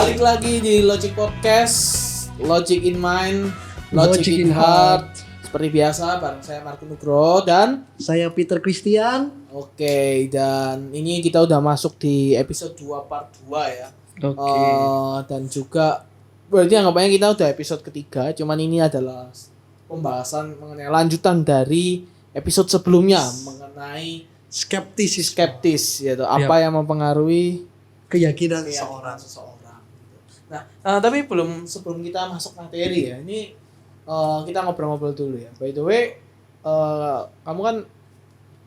Balik lagi di Logic Podcast, Logic in Mind, Logic in Heart. Seperti biasa, bareng saya Marco Nugroho dan saya Peter Christian. Oke, dan ini kita udah masuk di episode 2 part 2 ya. Oke. Dan juga berarti anggapannya kita udah episode ketiga, cuman ini adalah pembahasan mengenai lanjutan dari episode sebelumnya mengenai skeptis yaitu apa yang mempengaruhi keyakinan seseorang. Nah, tapi sebelum kita masuk materi ya, ini kita ngobrol-ngobrol dulu ya. By the way, kamu kan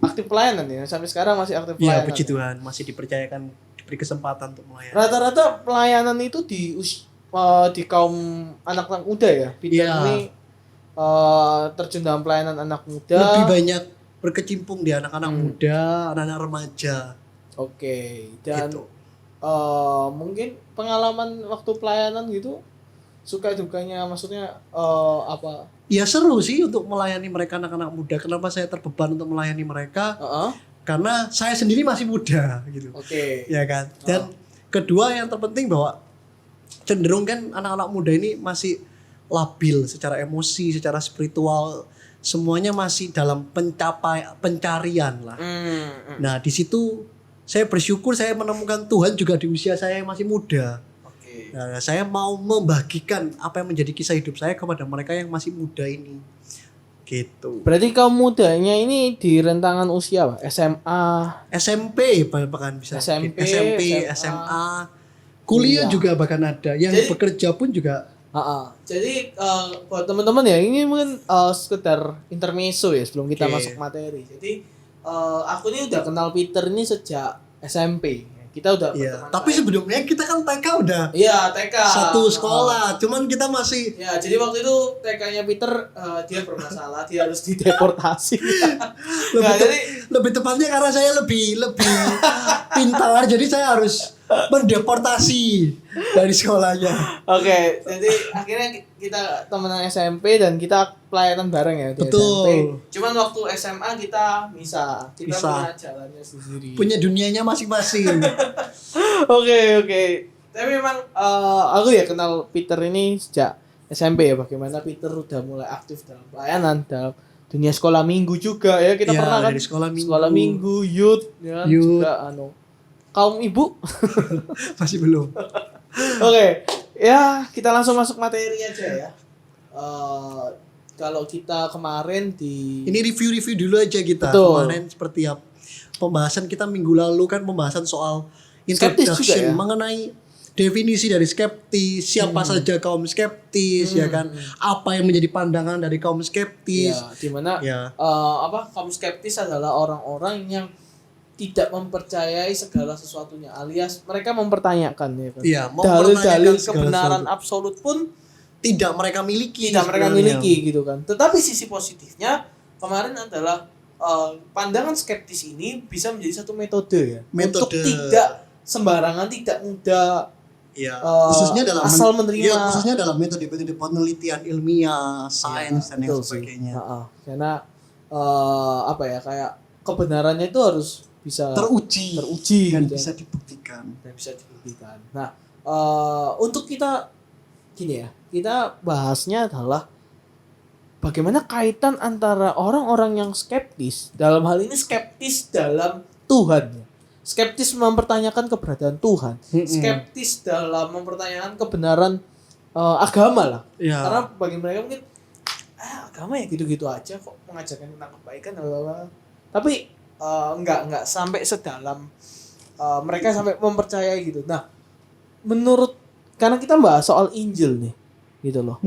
aktif pelayanan ya, sampai sekarang masih aktif pelayanan. Ya, puji Tuhan, masih dipercayakan, diberi kesempatan untuk melayani. Rata-rata pelayanan itu di kaum anak-anak muda ya. Peter ini terjun dalam pelayanan anak muda. Lebih banyak berkecimpung di anak-anak muda, anak-anak remaja. Oke, dan gitu. Mungkin pengalaman waktu pelayanan gitu, suka dukanya maksudnya apa? Ya seru sih untuk melayani mereka anak-anak muda. Kenapa saya terbeban untuk melayani mereka? Karena saya sendiri masih muda gitu. Oke. Ya kan. Dan kedua yang terpenting bahwa cenderung kan anak-anak muda ini masih labil secara emosi, secara spiritual, semuanya masih dalam pencarian lah. Nah di situ saya bersyukur saya menemukan Tuhan juga di usia saya yang masih muda. Oke. Nah, saya mau membagikan apa yang menjadi kisah hidup saya kepada mereka yang masih muda ini. Gitu. Berarti kaum mudanya ini di rentangan usia apa? SMA, SMP bahkan bisa. SMP, SMA, kuliah juga bahkan ada. Yang bekerja pun juga. Jadi buat teman-teman ya, ini mungkin sekedar intermezzo ya sebelum kita masuk materi. Jadi aku ini udah kenal Peter ini sejak SMP. Kita udah berteman. Tapi sebelumnya kita kan TK udah. Iya, TK. Satu sekolah, cuman kita masih. Ya, jadi waktu itu TK-nya Peter dia bermasalah, dia harus dideportasi. Lebih tepatnya karena saya lebih pintar, jadi saya harus mendeportasi dari sekolahnya. Oke, jadi akhirnya kita temenan SMP dan kita pelayanan bareng ya di Betul. SMP. Cuman waktu SMA kita bisa punya jalannya sendiri. Punya dunianya masing-masing. Oke. Tapi memang aku ya kenal Peter ini sejak SMP ya. Bagaimana Peter udah mulai aktif dalam pelayanan, dalam dunia sekolah minggu juga ya. Kita pernah kan sekolah minggu, youth ya, juga kaum ibu. Masih belum. Oke. Ya, kita langsung masuk materi aja ya. Kalau kita kemarin ini review dulu aja kita. Betul. Kemarin seperti apa pembahasan kita minggu lalu kan pembahasan soal skeptis introduction juga, ya? Mengenai definisi dari skeptis, siapa saja kaum skeptis, ya kan? Apa yang menjadi pandangan dari kaum skeptis? Ya, dimana kaum skeptis adalah orang-orang yang tidak mempercayai segala sesuatunya, alias mereka mempertanyakan ya kan. Iya, dalil-dalil kebenaran absolut pun tidak mereka miliki gitu kan. Tetapi sisi positifnya kemarin adalah pandangan skeptis ini bisa menjadi satu metode ya. Untuk tidak sembarangan, tidak mudah khususnya dalam asal menerima. Khususnya dalam metode penelitian ilmiah, sains dan yang sebagainya. Karena kayak kebenarannya itu harus bisa teruji dan gitu. bisa dibuktikan. Nah, untuk kita gini ya, kita bahasnya adalah bagaimana kaitan antara orang-orang yang skeptis, dalam hal ini skeptis dalam Tuhan, skeptis mempertanyakan keberadaan Tuhan, skeptis dalam mempertanyakan kebenaran agama lah. Karena bagi mereka mungkin agama ya gitu-gitu aja kok, mengajarkan tentang kebaikan tapi enggak sampai sedalam mereka sampai mempercayai gitu. Nah, karena kita bahas soal Injil nih, gitu loh.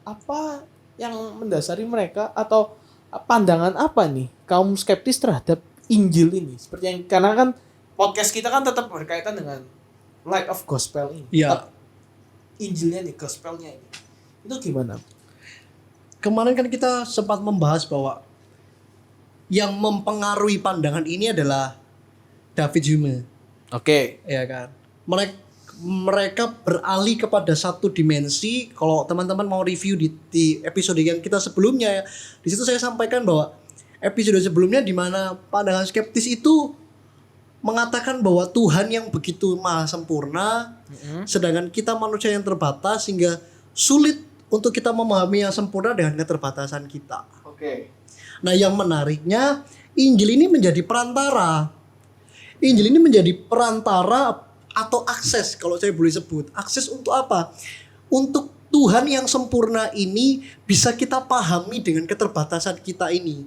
Apa yang mendasari mereka atau pandangan apa nih kaum skeptis terhadap Injil ini? Seperti yang karena kan podcast kita kan tetap berkaitan dengan light of gospel ini. Iya. Injilnya nih, gospelnya ini. Itu gimana? Kemarin kan kita sempat membahas bahwa yang mempengaruhi pandangan ini adalah David Hume. Oke. Ya kan. Mereka beralih kepada satu dimensi. Kalau teman-teman mau review di episode yang kita sebelumnya ya, di situ saya sampaikan bahwa episode sebelumnya di mana pandangan skeptis itu mengatakan bahwa Tuhan yang begitu maha sempurna, sedangkan kita manusia yang terbatas sehingga sulit untuk kita memahami yang sempurna dengan keterbatasan kita. Oke. Nah, yang menariknya Injil ini menjadi perantara. Injil ini menjadi perantara atau akses, kalau saya boleh sebut. Akses untuk apa? Untuk Tuhan yang sempurna ini bisa kita pahami dengan keterbatasan kita ini.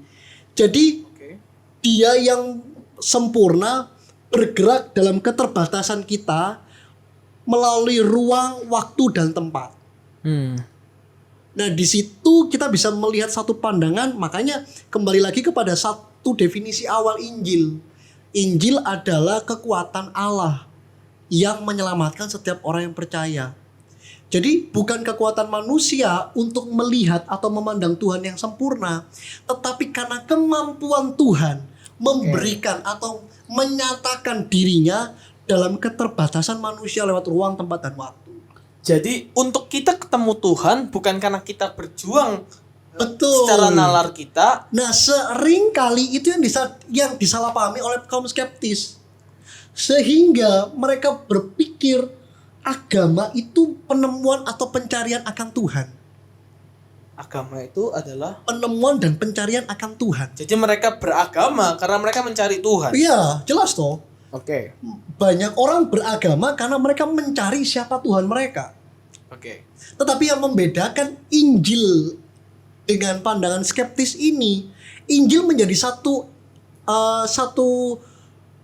Jadi Dia yang sempurna bergerak dalam keterbatasan kita melalui ruang, waktu, dan tempat. Nah, di situ kita bisa melihat satu pandangan, makanya kembali lagi kepada satu definisi awal Injil. Injil adalah kekuatan Allah yang menyelamatkan setiap orang yang percaya. Jadi bukan kekuatan manusia untuk melihat atau memandang Tuhan yang sempurna, tetapi karena kemampuan Tuhan memberikan atau menyatakan dirinya dalam keterbatasan manusia lewat ruang, tempat, dan waktu. Jadi untuk kita ketemu Tuhan bukan karena kita berjuang Betul. secara nalar kita. Nah, sering kali itu yang disalahpahami oleh kaum skeptis. Sehingga mereka berpikir agama itu penemuan atau pencarian akan Tuhan. Agama itu adalah Penemuan dan pencarian akan Tuhan. jadi mereka beragama karena mereka mencari Tuhan. Iya, jelas toh. Oke. Banyak orang beragama karena mereka mencari siapa Tuhan mereka. Oke. Tetapi yang membedakan Injil dengan pandangan skeptis ini, Injil menjadi satu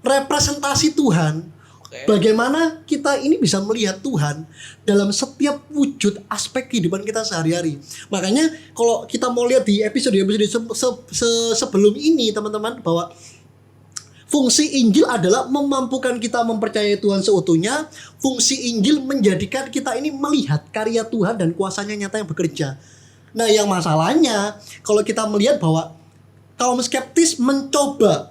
representasi Tuhan. Oke. Bagaimana kita ini bisa melihat Tuhan dalam setiap wujud aspek kehidupan kita sehari-hari. Makanya kalau kita mau lihat di episode sebelum ini, teman-teman, bahwa fungsi Injil adalah memampukan kita mempercayai Tuhan seutuhnya. Fungsi Injil menjadikan kita ini melihat karya Tuhan dan kuasanya nyata yang bekerja. Nah, yang masalahnya kalau kita melihat bahwa kaum skeptis mencoba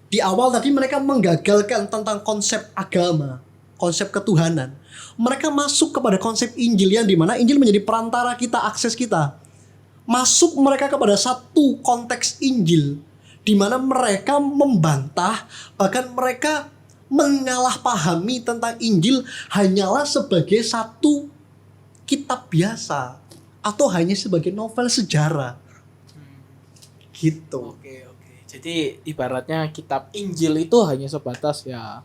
di awal tadi mereka menggagalkan tentang konsep agama, konsep ketuhanan. Mereka masuk kepada konsep Injil yang dimana Injil menjadi perantara kita, akses kita. Masuk mereka kepada satu konteks Injil di mana mereka membantah, bahkan mereka menyalahpahami tentang Injil hanyalah sebagai satu kitab biasa atau hanya sebagai novel sejarah. Gitu. Oke. Jadi ibaratnya kitab Injil itu hanya sebatas ya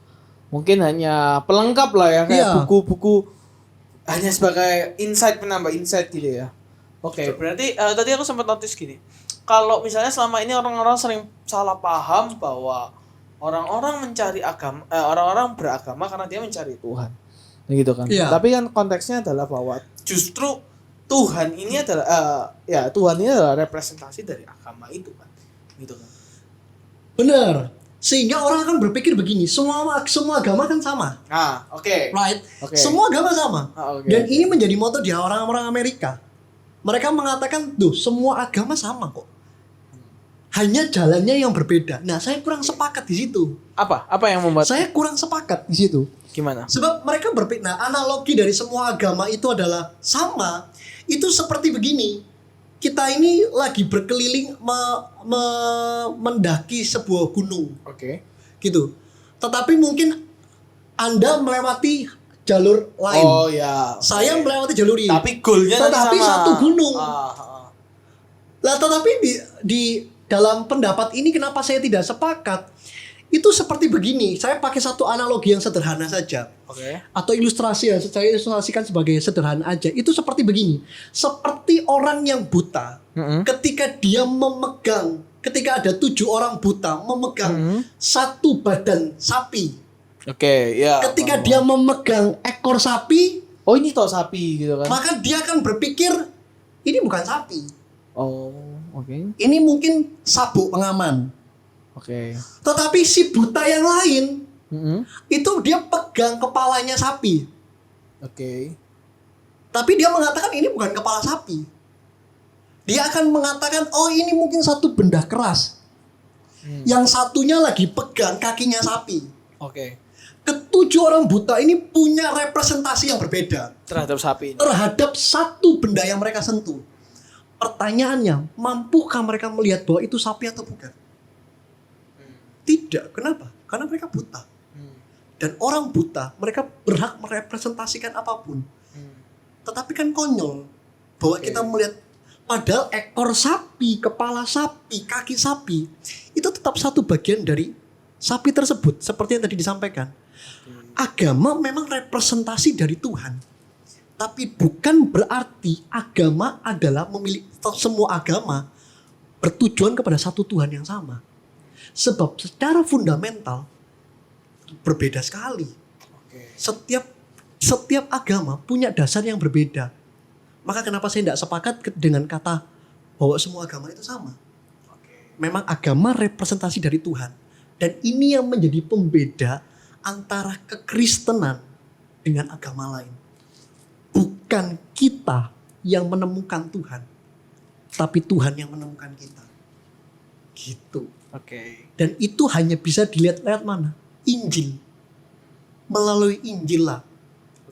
mungkin hanya pelengkap lah ya kayak Iya. buku-buku hanya sebagai penambah insight gitu ya. Oke, berarti tadi aku sempat notice gini. Kalau misalnya selama ini orang-orang sering salah paham bahwa orang-orang beragama karena dia mencari Tuhan. Gitu kan. Iya. Tapi kan konteksnya adalah bahwa justru Tuhan ini adalah Tuhan ini adalah representasi dari agama itu kan. Gitu kan. Benar. Sehingga orang akan berpikir begini, semua agama kan sama. Ah, oke. Right? Oke. Semua agama sama. Oke. Dan ini menjadi moto di orang-orang Amerika. Mereka mengatakan, "Duh, semua agama sama kok. Hanya jalannya yang berbeda." Nah, saya kurang sepakat di situ. Apa yang membuat Saya kurang sepakat di situ. gimana? Sebab mereka berpikir, analogi dari semua agama itu adalah sama. Itu seperti begini. Kita ini lagi berkeliling mendaki sebuah gunung. Oke. Gitu. Tetapi mungkin Anda melewati jalur lain. Oh ya. Saya melewati jalur ini. Tapi goalnya nanti Tetapi sama. satu gunung. Ah. Lah, tetapi di dalam pendapat ini kenapa saya tidak sepakat? Itu seperti begini. Saya pakai satu analogi yang sederhana saja. Oke. Atau ilustrasi ya, saya ilustrasikan sebagai sederhana aja. Itu seperti begini. Seperti orang yang buta. Ketika ada 7 orang buta memegang satu badan sapi. Oke, ya. Ketika dia memegang ekor sapi, Oh, ini toh sapi gitu kan. maka dia akan berpikir ini bukan sapi. Oh, oke. Ini mungkin sabuk pengaman. Oke. Tetapi si buta yang lain itu dia pegang kepalanya sapi. Oke. Tapi dia mengatakan ini bukan kepala sapi. Dia akan mengatakan, oh ini mungkin satu benda keras. Yang satunya lagi pegang kakinya sapi. Oke. Ketujuh orang buta ini punya representasi yang berbeda Terhadap sapi ini. terhadap satu benda yang mereka sentuh. Pertanyaannya, mampukah mereka melihat bahwa itu sapi atau bukan? Tidak. Tidak. Kenapa? Karena mereka buta. Dan orang buta, mereka berhak merepresentasikan apapun. Tetapi kan konyol bahwa kita melihat padahal ekor sapi, kepala sapi, kaki sapi itu tetap satu bagian dari sapi tersebut, seperti yang tadi disampaikan. Agama memang representasi dari Tuhan. Tapi bukan berarti agama adalah memiliki, semua agama bertujuan kepada satu Tuhan yang sama. Sebab secara fundamental berbeda sekali. Setiap agama punya dasar yang berbeda. Maka kenapa saya tidak sepakat dengan kata bahwa semua agama itu sama. Memang agama representasi dari Tuhan. Dan ini yang menjadi pembeda antara kekristenan dengan agama lain. Bukan kita yang menemukan Tuhan, tapi Tuhan yang menemukan kita. Gitu. Dan itu hanya bisa dilihat lewat mana? Injil. Melalui Injil lah.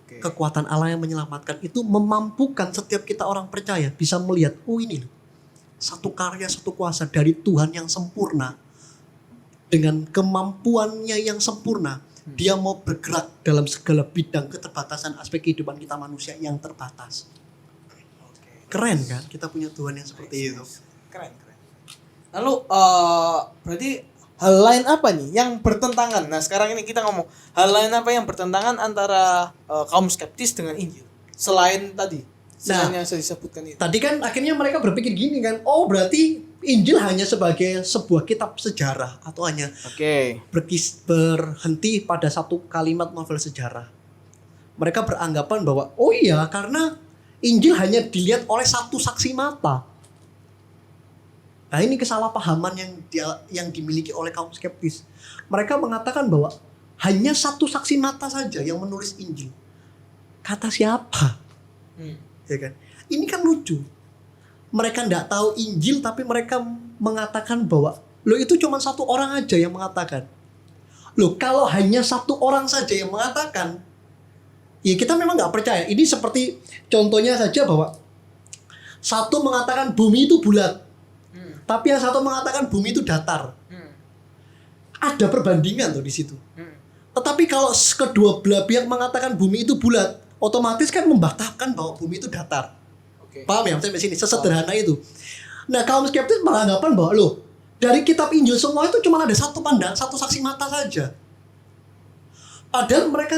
Kekuatan Allah yang menyelamatkan itu memampukan setiap kita orang percaya bisa melihat, oh ini loh, satu karya, satu kuasa dari Tuhan yang sempurna. Dengan kemampuannya yang sempurna, dia mau bergerak dalam segala bidang keterbatasan aspek kehidupan kita manusia yang terbatas. Keren kan? Kita punya Tuhan yang seperti itu. Keren. Lalu berarti hal lain apa nih yang bertentangan? Nah sekarang ini kita ngomong hal lain apa yang bertentangan antara kaum skeptis dengan Injil selain tadi, selain yang saya disebutkan itu. Tadi kan akhirnya mereka berpikir gini kan, oh berarti Injil hanya sebagai sebuah kitab sejarah atau hanya berhenti pada satu kalimat novel sejarah. Mereka beranggapan bahwa oh iya karena Injil hanya dilihat oleh satu saksi mata. Nah ini kesalahpahaman yang dimiliki oleh kaum skeptis. Mereka mengatakan bahwa hanya satu saksi mata saja yang menulis Injil. Kata siapa? Ya kan? Ini kan lucu. Mereka tidak tahu Injil tapi mereka mengatakan bahwa loh itu cuma satu orang aja yang mengatakan. Loh kalau hanya satu orang saja yang mengatakan, ya kita memang nggak percaya. Ini seperti contohnya saja bahwa satu mengatakan bumi itu bulat. Tapi yang satu mengatakan bumi itu datar. Ada perbandingan tuh di situ. Tetapi kalau kedua belah pihak mengatakan bumi itu bulat, otomatis kan membatalkan bahwa bumi itu datar. Paham ya sampai sini? Sesederhana itu. Nah kaum skeptis beranggapan bahwa loh dari kitab Injil semua itu cuma ada satu pandang, satu saksi mata saja. Padahal mereka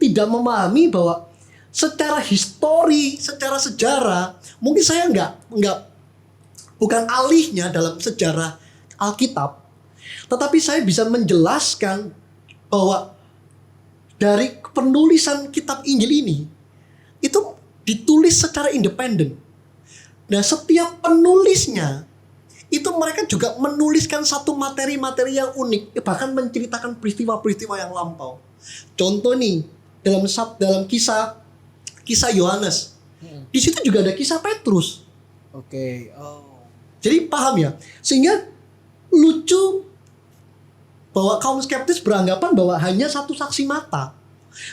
tidak memahami bahwa secara histori, secara sejarah, mungkin saya bukan alihnya dalam sejarah Alkitab, tetapi saya bisa menjelaskan bahwa dari penulisan kitab Injil ini itu ditulis secara independen. Nah, setiap penulisnya itu mereka juga menuliskan satu materi-materi yang unik, bahkan menceritakan peristiwa-peristiwa yang lampau. Contoh nih dalam kisah Yohanes, di situ juga ada kisah Petrus. Jadi paham ya? Sehingga lucu bahwa kaum skeptis beranggapan bahwa hanya satu saksi mata.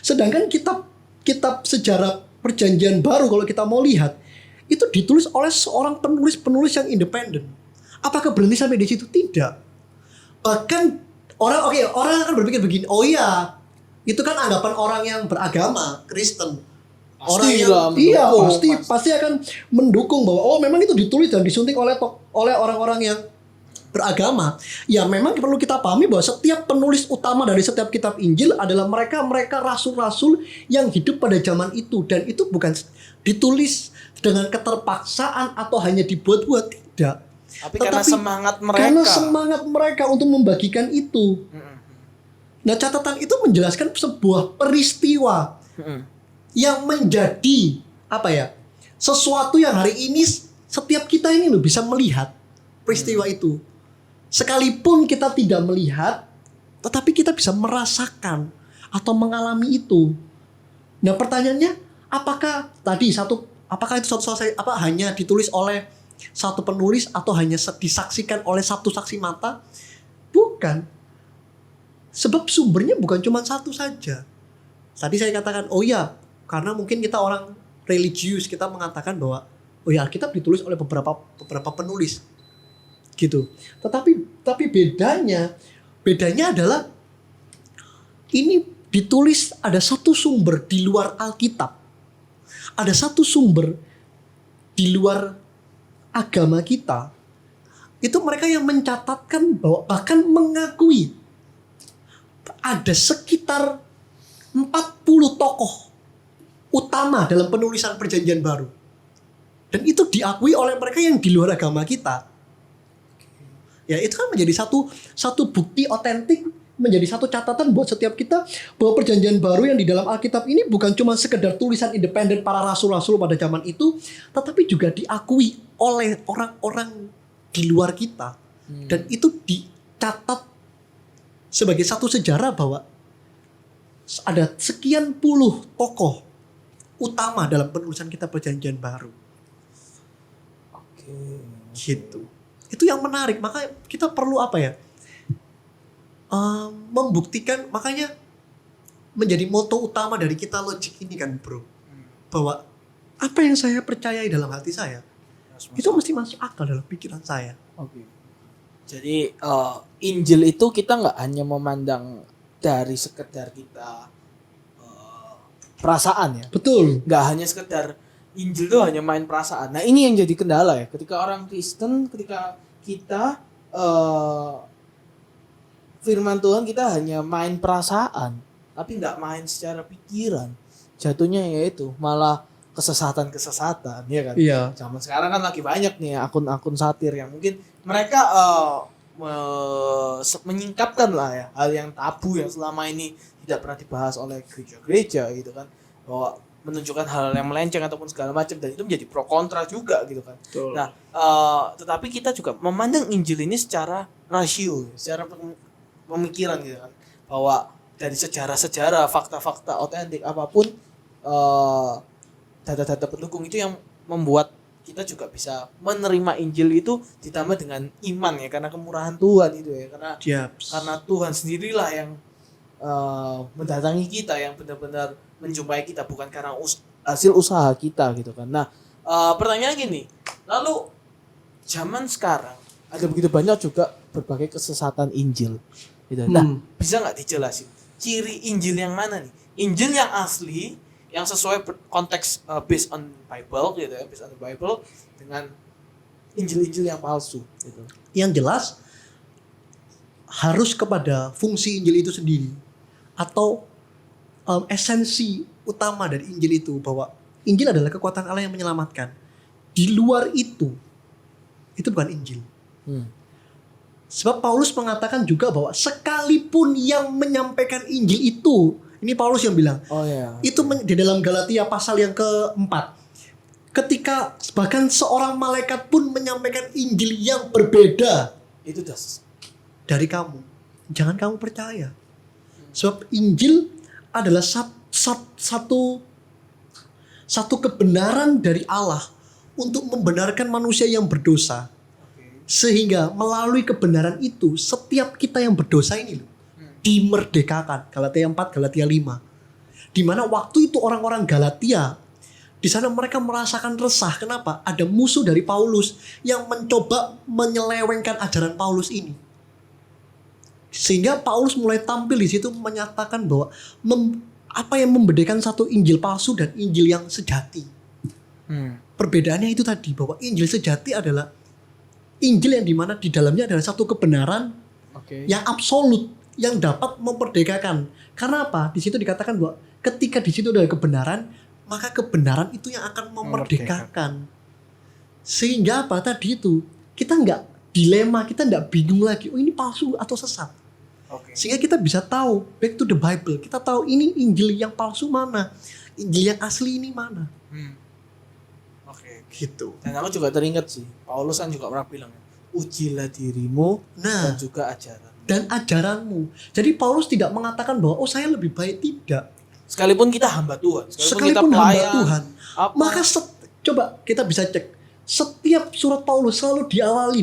Sedangkan kitab sejarah Perjanjian Baru kalau kita mau lihat itu ditulis oleh seorang penulis yang independen. Apakah berhenti sampai di situ? Tidak. Bahkan orang akan berpikir begini, oh iya, itu kan anggapan orang yang beragama Kristen. Orang yang pasti akan mendukung bahwa oh memang itu ditulis dan disunting oleh orang-orang yang beragama. Ya memang perlu kita pahami bahwa setiap penulis utama dari setiap kitab Injil adalah mereka rasul-rasul yang hidup pada zaman itu, dan itu bukan ditulis dengan keterpaksaan atau hanya dibuat-buat, tidak. Tetapi karena semangat mereka untuk membagikan itu. Nah catatan itu menjelaskan sebuah peristiwa yang menjadi sesuatu yang hari ini setiap kita ini loh bisa melihat peristiwa itu. Sekalipun kita tidak melihat, tetapi kita bisa merasakan atau mengalami itu. Nah pertanyaannya, apakah itu hanya ditulis oleh satu penulis atau hanya disaksikan oleh satu saksi mata? Bukan. Sebab sumbernya bukan cuma satu saja. Tadi saya katakan, oh ya, karena mungkin kita orang religius, kita mengatakan bahwa oh ya Alkitab ditulis oleh beberapa penulis gitu. Tetapi bedanya Bedanya adalah ini ditulis ada satu sumber di luar Alkitab. Ada satu sumber di luar agama kita. Itu mereka yang mencatatkan bahwa bahkan mengakui ada sekitar 40 tokoh utama dalam penulisan Perjanjian Baru. Dan itu diakui oleh mereka yang di luar agama kita. Ya, itu kan menjadi satu bukti otentik, menjadi satu catatan buat setiap kita bahwa Perjanjian Baru yang di dalam Alkitab ini bukan cuma sekedar tulisan independen para rasul-rasul pada zaman itu, tetapi juga diakui oleh orang-orang di luar kita. Dan itu dicatat sebagai satu sejarah bahwa ada sekian puluh tokoh utama dalam penulisan kitab Perjanjian Baru. Oke. Gitu. Itu yang menarik. Maka kita perlu apa ya? Membuktikan, makanya menjadi moto utama dari kita Logik ini kan bro. Bahwa apa yang saya percayai dalam hati saya, itu mesti masuk akal dalam pikiran saya. Oke. Jadi Injil itu kita nggak hanya memandang dari sekedar kita perasaan ya. Betul. Nggak hanya sekedar Injil itu hanya main perasaan. Nah ini yang jadi kendala ya. Ketika orang Kristen, ketika kita firman Tuhan kita hanya main perasaan, tapi nggak main secara pikiran. Jatuhnya yaitu malah kesesatan-kesesatan, ya kan? Iya. Zaman sekarang kan lagi banyak nih akun-akun satir yang mungkin mereka menyingkapkan lah ya hal yang tabu yang selama ini tidak pernah dibahas oleh gereja-gereja gitu kan, bahwa menunjukkan hal yang melenceng ataupun segala macam, dan itu menjadi pro kontra juga gitu kan. Betul. Nah, tetapi kita juga memandang Injil ini secara rasio, secara pemikiran gitu kan, bahwa dari sejarah-sejarah, fakta-fakta otentik apapun, data-data pendukung itu yang membuat kita juga bisa menerima Injil itu ditambah dengan iman ya, karena kemurahan Tuhan itu ya, karena Tuhan sendirilah yang mendatangi kita, yang benar-benar menjumpai kita, bukan karena hasil usaha kita gitu kan. Nah, pertanyaan gini, lalu zaman sekarang ada begitu banyak juga berbagai kesesatan Injil gitu. Nah, bisa nggak dijelasin ciri Injil yang mana nih? Injil yang asli, yang sesuai konteks based on Bible gitu ya, based on the Bible, dengan Injil-Injil yang palsu gitu. Yang jelas harus kepada fungsi Injil itu sendiri, atau esensi utama dari Injil itu, bahwa Injil adalah kekuatan Allah yang menyelamatkan. Di luar itu bukan Injil. Sebab Paulus mengatakan juga bahwa sekalipun yang menyampaikan Injil itu, ini Paulus yang bilang, itu di dalam Galatia pasal yang keempat, ketika bahkan seorang malaikat pun menyampaikan Injil yang berbeda itu dari kamu, jangan kamu percaya. Sebab Injil adalah satu kebenaran dari Allah untuk membenarkan manusia yang berdosa. Sehingga melalui kebenaran itu setiap kita yang berdosa ini dimerdekakan. Galatia 4, Galatia 5. Di mana waktu itu orang-orang Galatia, di sana mereka merasakan resah. Kenapa? Ada musuh dari Paulus yang mencoba menyelewengkan ajaran Paulus ini. Sehingga Paulus mulai tampil di situ menyatakan bahwa apa yang membedakan satu Injil palsu dan Injil yang sejati. Perbedaannya itu tadi, bahwa Injil sejati adalah Injil yang dimana di dalamnya adalah satu kebenaran yang absolut, yang dapat memperdekakan. Karena apa? Di situ dikatakan bahwa ketika di situ ada kebenaran, maka kebenaran itu yang akan memerdekakan. Sehingga apa tadi itu? Kita nggak dilema, kita nggak bingung lagi. Oh, ini palsu atau sesat. Sehingga kita bisa tahu, back to the Bible, kita tahu ini Injil yang palsu mana, Injil yang asli ini mana. Gitu. Dan aku juga teringat sih, Paulus kan juga pernah bilang, ujilah dirimu dan juga ajaran. Dan ajaranmu. Jadi Paulus tidak mengatakan bahwa oh saya lebih baik, tidak. Sekalipun kita hamba Tuhan, sekalipun kita hamba Tuhan. Maka coba kita bisa cek, setiap surat Paulus selalu diawali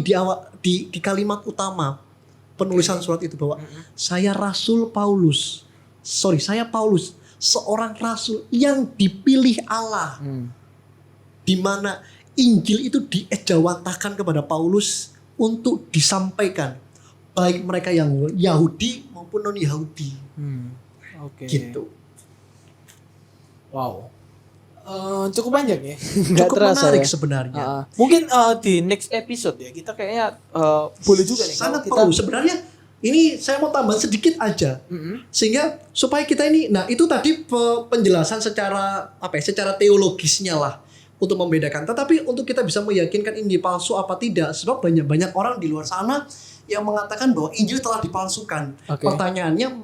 di kalimat utama penulisan surat itu bahwa saya Paulus, seorang rasul yang dipilih Allah. Di mana Injil itu diejawantahkan kepada Paulus untuk disampaikan. baik mereka yang Yahudi maupun non Yahudi. Oke. Gitu. Wow. Cukup panjang ya. Nggak Cukup terasa menarik ya. sebenarnya. Mungkin di next episode ya kita kayaknya boleh juga nih Sangat kalau perlu sebenarnya. Ini saya mau tambah sedikit aja, sehingga supaya kita ini, nah itu tadi penjelasan secara apa ya, secara teologisnya lah untuk membedakan. Tetapi untuk kita bisa meyakinkan Injil palsu apa tidak, sebab banyak orang di luar sana yang mengatakan bahwa Injil telah dipalsukan. Oke. Pertanyaannya,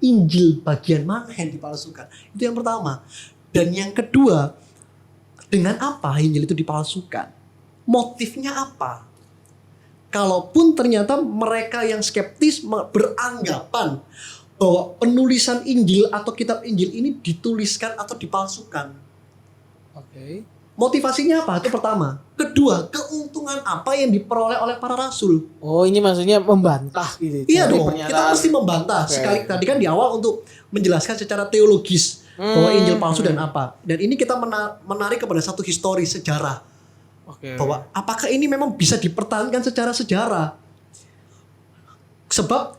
Injil bagian mana yang dipalsukan? Itu yang pertama. Dan yang kedua, dengan apa Injil itu dipalsukan? Motifnya apa? Kalaupun ternyata mereka yang skeptis beranggapan bahwa penulisan Injil atau kitab Injil ini dituliskan atau dipalsukan. Oke. Motivasinya apa? Itu pertama. Kedua, keuntungan apa yang diperoleh oleh para rasul? Oh, ini maksudnya membantah gitu. Iya Dari dong, kita mesti membantah. Oke. Sekali tadi kan di awal untuk menjelaskan secara teologis bahwa Injil palsu dan apa. Dan ini kita menarik kepada satu histori sejarah. Oke. Bahwa apakah ini memang bisa dipertahankan secara sejarah? Sebab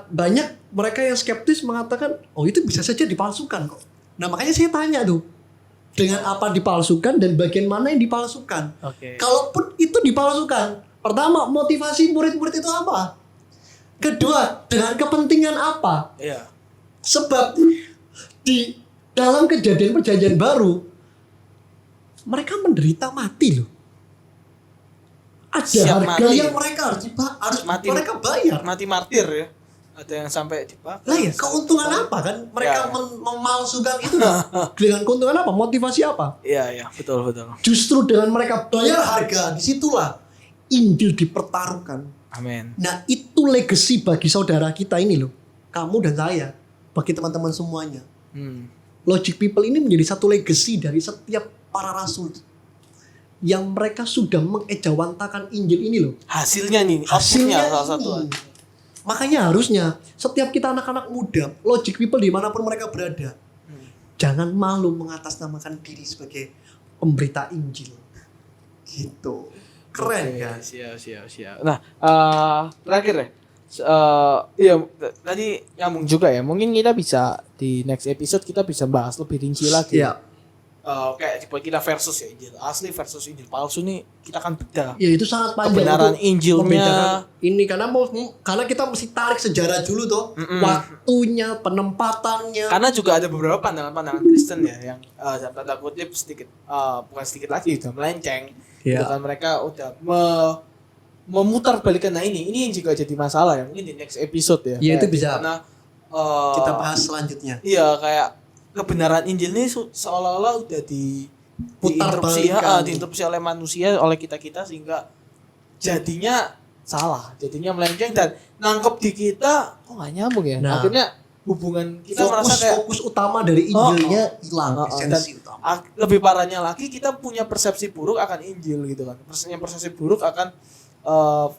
banyak mereka yang skeptis mengatakan, oh itu bisa saja dipalsukan kok. Nah makanya saya tanya tuh, dengan apa dipalsukan dan bagian mana yang dipalsukan? Oke. Kalaupun itu dipalsukan, pertama motivasi murid-murid itu apa? Kedua, dengan kepentingan apa? Iya. Sebab di dalam kejadian perjanjian baru, mereka menderita mati loh. Ada Siap harga mati. yang mereka harus Mati. mereka bayar. Mati martir ya. Ada yang sampai dibakar. Lah ya, keuntungan apa kan? Mereka Ya. memalsukan itu dengan keuntungan apa? Motivasi apa? Iya, betul. Justru dengan mereka bayar harga, disitulah Injil dipertaruhkan. Amin. Nah itu legacy bagi saudara kita ini loh. Kamu dan saya. Bagi teman-teman semuanya. Logic People ini menjadi satu legacy dari setiap para rasul. Yang mereka sudah mengejawantakan Injil ini loh. Hasilnya nih, Hasilnya outputnya salah satu. ini. Makanya harusnya setiap kita anak-anak muda, Logic People dimanapun mereka berada, jangan malu mengatasnamakan diri sebagai pemberita Injil. Gitu. Keren Oke, kan? Siap. Nah, terakhir ya. Iya, tadi nyambung juga ya. Mungkin kita bisa di next episode kita bisa bahas lebih rinci lagi. Iya. Kayak tipe kita versus ya Injil asli versus Injil palsu nih kita akan bedah. Ya itu sangat panjang. Kebenaran untuk Injilnya. membedakan ini karena kita mesti tarik sejarah dulu tuh. Waktunya, penempatannya. Karena juga ada beberapa pandangan-pandangan Kristen ya yang tanda kutip sedikit bukan sedikit lagi udah melenceng. Iya. Gitu kan mereka udah memutar balikan. Nah ini yang juga jadi masalah ya mungkin di next episode ya. Ya itu Kayak bisa gimana, kita bahas selanjutnya. Iya kayak kebenaran Injil ini seolah-olah udah diinterupsi oleh manusia, oleh kita sehingga jadinya salah, jadinya melenceng dan nangkep di kita kok nggak nyambung ya. Nah, akhirnya hubungan kita merasa kayak fokus utama dari Injilnya hilang, dan esensi utama. lebih parahnya lagi kita punya persepsi buruk akan Injil gitu kan. Persepsi buruk akan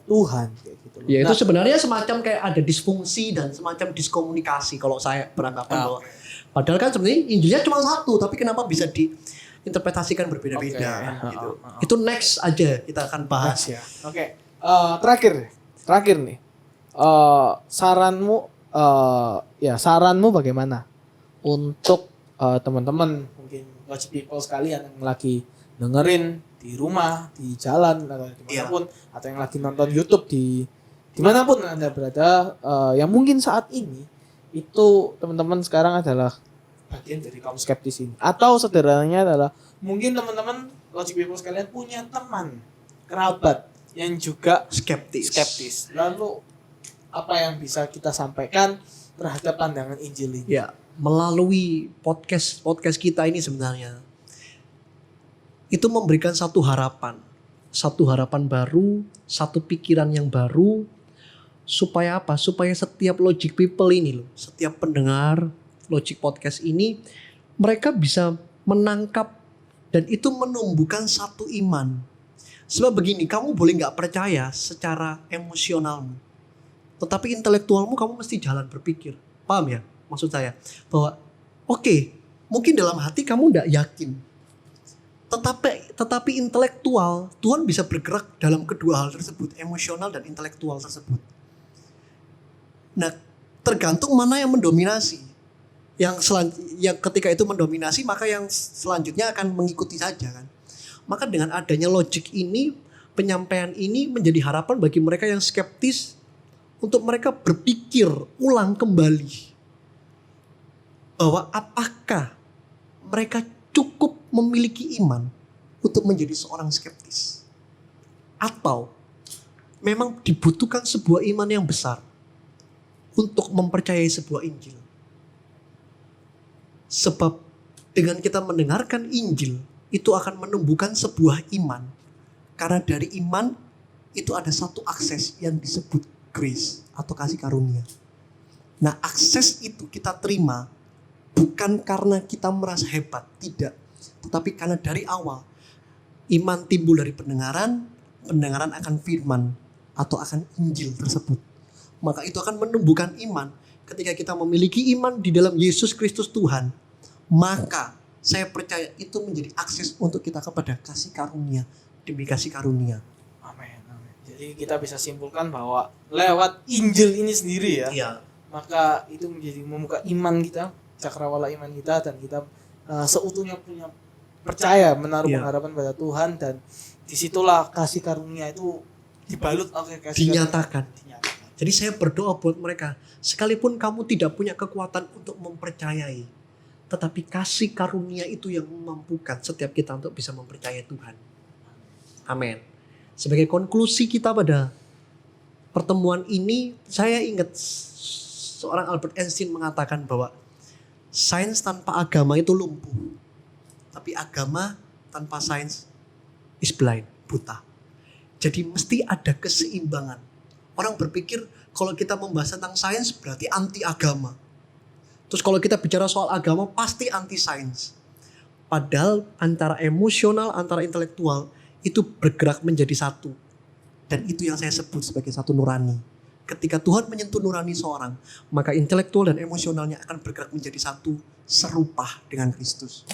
Tuhan kayak gitu loh. Ya itu sebenarnya semacam kayak ada disfungsi dan semacam diskomunikasi kalau saya beranggapan bahwa padahal kan sebenarnya Injilnya cuma satu, tapi kenapa bisa diinterpretasikan berbeda-beda gitu. Itu next aja kita akan bahas. ya. Oke. Terakhir nih. Saranmu bagaimana untuk teman-teman mungkin Logic People sekalian yang lagi dengerin di rumah, di jalan atau dimanapun, atau yang lagi nonton YouTube dimanapun Anda berada, yang mungkin saat ini itu teman-teman sekarang adalah bagian dari kaum skeptis ini, atau sederhananya adalah mungkin teman-teman Logic People sekalian punya teman kerabat yang juga skeptis. Lalu apa yang bisa kita sampaikan terhadap pandangan Injil ini? Ya, melalui podcast kita ini sebenarnya itu memberikan satu harapan baru, satu pikiran yang baru, supaya apa? Supaya setiap Logic People ini loh, setiap pendengar Logic Podcast ini mereka bisa menangkap dan itu menumbuhkan satu iman. Sebab begini, kamu boleh nggak percaya secara emosionalmu, tetapi intelektualmu kamu mesti jalan berpikir. Paham ya? Maksud saya bahwa oke, mungkin dalam hati kamu nggak yakin, tetapi intelektual Tuhan bisa bergerak dalam kedua hal tersebut, emosional dan intelektual tersebut. Nah, tergantung mana yang mendominasi. Yang ketika itu mendominasi, maka yang selanjutnya akan mengikuti saja kan. Maka dengan adanya logik ini, penyampaian ini menjadi harapan bagi mereka yang skeptis untuk mereka berpikir ulang kembali bahwa apakah mereka cukup memiliki iman untuk menjadi seorang skeptis, atau memang dibutuhkan sebuah iman yang besar untuk mempercayai sebuah Injil. Sebab dengan kita mendengarkan Injil itu akan menumbuhkan sebuah iman. Karena dari iman itu ada satu akses yang disebut grace atau kasih karunia. Nah, akses itu kita terima bukan karena kita merasa hebat, tidak. Tetapi karena dari awal iman timbul dari pendengaran, pendengaran akan firman atau akan Injil tersebut. Maka itu akan menumbuhkan iman. Ketika kita memiliki iman di dalam Yesus Kristus Tuhan, maka saya percaya itu menjadi akses untuk kita kepada kasih karunia demi kasih karunia. Amin, amin. Jadi kita bisa simpulkan bahwa lewat Injil ini sendiri ya, Iya. maka itu menjadi membuka iman kita, cakrawala iman kita, dan kita seutuhnya punya percaya, menaruh Iya. pengharapan pada Tuhan, dan disitulah kasih karunia itu dibalut oleh kasih Dinyatakan. karunia. Jadi saya berdoa buat mereka, sekalipun kamu tidak punya kekuatan untuk mempercayai, tetapi kasih karunia itu yang memampukan setiap kita untuk bisa mempercayai Tuhan. Amin. Sebagai konklusi kita pada pertemuan ini, saya ingat seorang Albert Einstein mengatakan bahwa sains tanpa agama itu lumpuh. Tapi agama tanpa sains is blind, buta. Jadi mesti ada keseimbangan. Orang berpikir kalau kita membahas tentang sains berarti anti agama. Terus kalau kita bicara soal agama pasti anti sains. Padahal antara emosional, antara intelektual itu bergerak menjadi satu. Dan itu yang saya sebut sebagai satu nurani. Ketika Tuhan menyentuh nurani seorang, maka intelektual dan emosionalnya akan bergerak menjadi satu, serupa dengan Kristus.